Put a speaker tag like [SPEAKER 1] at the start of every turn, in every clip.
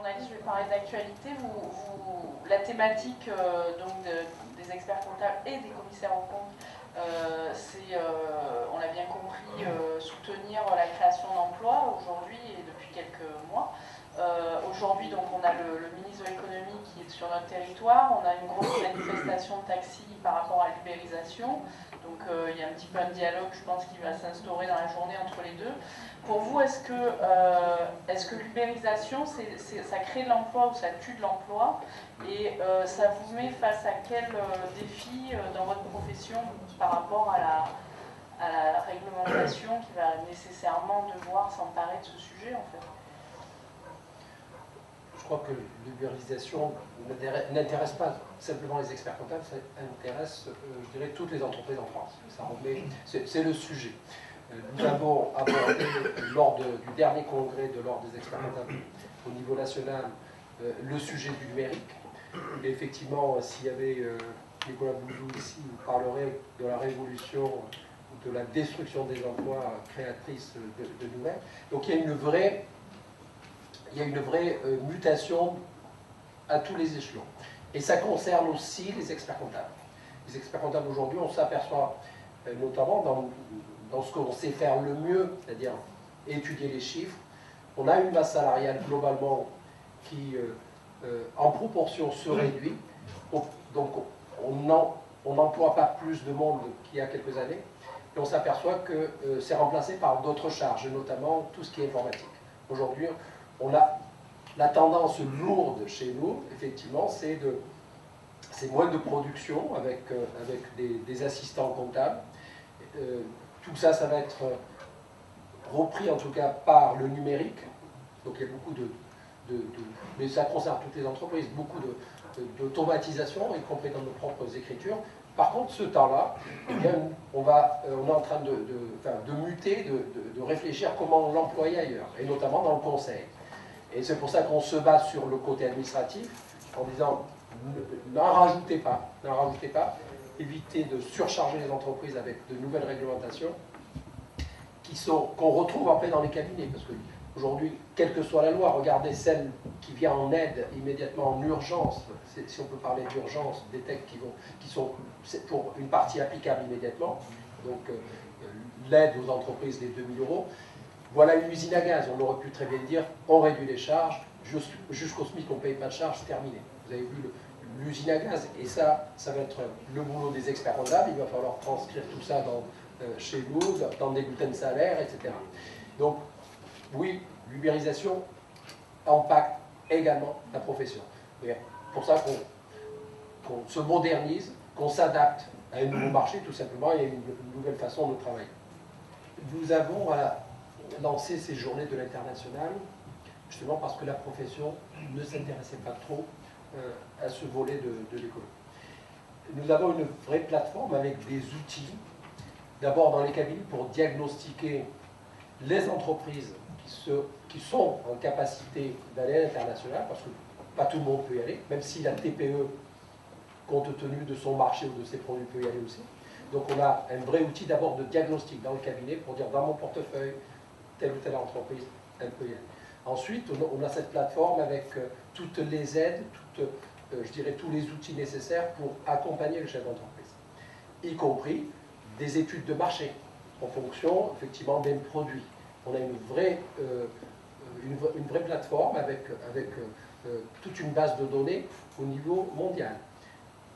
[SPEAKER 1] journaliste, je vais parler d'actualité. La thématique donc des experts comptables et des commissaires aux comptes, c'est, on l'a bien compris, soutenir la création d'emplois aujourd'hui et depuis quelques mois. Aujourd'hui, donc, on a le ministre de l'économie qui est sur notre territoire. On a une grosse manifestation de taxis par rapport à l'ubérisation. Donc, il y a un petit peu un dialogue, je pense, qui va s'instaurer dans la journée entre les deux. Pour vous, est-ce que l'ubérisation, ça crée de l'emploi ou ça tue de l'emploi? Et ça vous met face à quel défi dans votre profession par rapport à la réglementation qui va nécessairement devoir s'emparer de ce sujet, en fait?
[SPEAKER 2] Je crois que l'ubérisation n'intéresse pas simplement les experts comptables, ça intéresse, je dirais, toutes les entreprises en France. C'est le sujet. Nous avons abordé, lors du dernier congrès de l'Ordre des experts comptables au niveau national, le sujet du numérique. Et effectivement, s'il y avait Nicolas Bouzou ici, vous parlerait de la révolution ou de la destruction des emplois créatrices de nouvelles. Donc il y a une vraie mutation à tous les échelons. Et ça concerne aussi les experts comptables. Les experts comptables aujourd'hui, on s'aperçoit notamment dans ce qu'on sait faire le mieux, c'est-à-dire étudier les chiffres. On a une masse salariale globalement qui, en proportion, se réduit. Donc on n'emploie pas plus de monde qu'il y a quelques années. Et on s'aperçoit que c'est remplacé par d'autres charges, notamment tout ce qui est informatique. Aujourd'hui, on a la tendance lourde chez nous, effectivement, c'est moins de production avec des assistants comptables. Tout ça, ça va être repris en tout cas par le numérique. Donc il y a beaucoup mais ça concerne toutes les entreprises, beaucoup d'automatisation, y compris dans nos propres écritures. Par contre, ce temps-là, eh bien, on est en train de muter, de réfléchir comment l'employer ailleurs, et notamment dans le conseil. Et c'est pour ça qu'on se base sur le côté administratif, en disant n'en rajoutez pas, évitez de surcharger les entreprises avec de nouvelles réglementations qu'on retrouve après dans les cabinets. Parce qu'aujourd'hui, quelle que soit la loi, regardez celle qui vient en aide immédiatement en urgence, si on peut parler d'urgence, des textes qui sont pour une partie applicable immédiatement, donc l'aide aux entreprises des 2 000 €. Voilà une usine à gaz, on aurait pu très bien dire, on réduit les charges, jusqu'au SMIC on ne paye pas de charges, c'est terminé. Vous avez vu l'usine à gaz, et ça va être le boulot des experts comptables, il va falloir transcrire tout ça chez vous, dans des bulletins de salaire, etc. Donc, oui, l'ubérisation impacte également la profession. C'est pour ça qu'on se modernise, qu'on s'adapte à un nouveau marché, tout simplement, et à une nouvelle façon de travailler. Nous avons lancé ces journées de l'international, justement parce que la profession ne s'intéressait pas trop à ce volet de l'économie. Nous avons une vraie plateforme avec des outils, d'abord dans les cabinets pour diagnostiquer les entreprises qui sont en capacité d'aller à l'international, parce que pas tout le monde peut y aller, même si la TPE, compte tenu de son marché ou de ses produits, peut y aller aussi. Donc on a un vrai outil d'abord de diagnostic dans le cabinet pour dire dans mon portefeuille, telle ou telle entreprise, elle peut y aller. Ensuite, on a cette plateforme avec toutes les aides, je dirais tous les outils nécessaires pour accompagner le chef d'entreprise, y compris des études de marché en fonction effectivement d'un produit. On a une vraie plateforme avec toute une base de données au niveau mondial.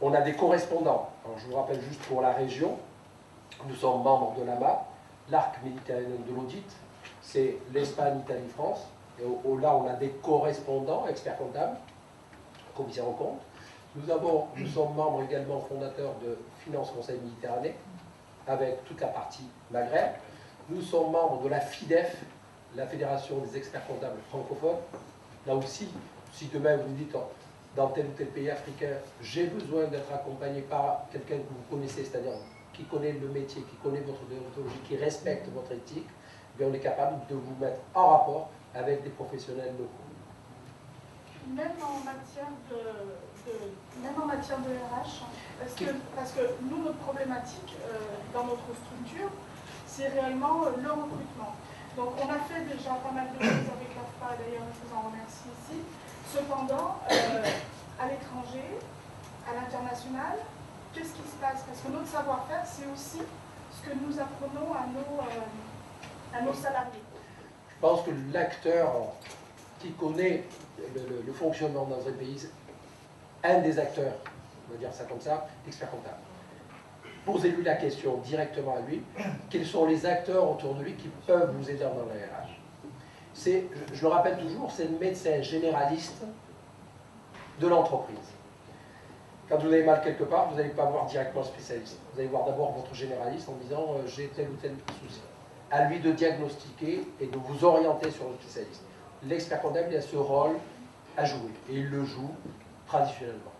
[SPEAKER 2] On a des correspondants. Alors, je vous rappelle juste pour la région, nous sommes membres de l'AMA, l'Arc méditerranéen de l'audit, c'est l'Espagne, Italie, France. Et là, on a des correspondants, experts comptables, commissaires aux comptes. Nous sommes membres également fondateurs de Finance Conseil Méditerranée, avec toute la partie Maghreb. Nous sommes membres de la FIDEF, la Fédération des experts comptables francophones. Là aussi, si demain vous dites dans tel ou tel pays africain, j'ai besoin d'être accompagné par quelqu'un que vous connaissez, c'est-à-dire qui connaît le métier, qui connaît votre déontologie, qui respecte votre éthique, bien on est capable de vous mettre en rapport avec des professionnels locaux.
[SPEAKER 3] Même en matière de RH, parce que nous, notre problématique dans notre structure, c'est réellement le recrutement. Donc on a fait déjà pas mal de choses avec l'AFPA, d'ailleurs je vous en remercie ici. Cependant, à l'étranger, à l'international, qu'est-ce qui se passe? Parce que notre savoir-faire, c'est aussi ce que nous apprenons à nos salariés.
[SPEAKER 2] Je pense que l'acteur qui connaît le fonctionnement dans un pays, un des acteurs, on va dire ça comme ça, l'expert comptable. Posez-lui la question directement à lui, quels sont les acteurs autour de lui qui peuvent vous aider dans la RH? Je le rappelle toujours, c'est le médecin généraliste de l'entreprise. Quand vous avez mal quelque part, vous n'allez pas voir directement le spécialiste. Vous allez voir d'abord votre généraliste en disant j'ai tel ou tel souci. À lui de diagnostiquer et de vous orienter sur le spécialiste. L'expert comptable, il a ce rôle à jouer et il le joue traditionnellement.